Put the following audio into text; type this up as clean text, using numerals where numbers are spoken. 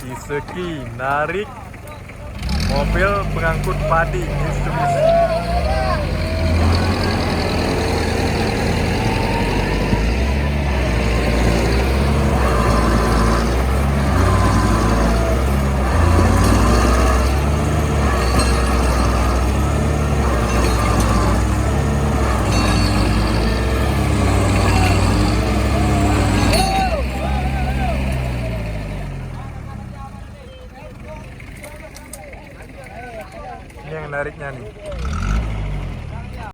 Kiseki narik mobil pengangkut padi Mitsubishi. Ini yang nariknya nih.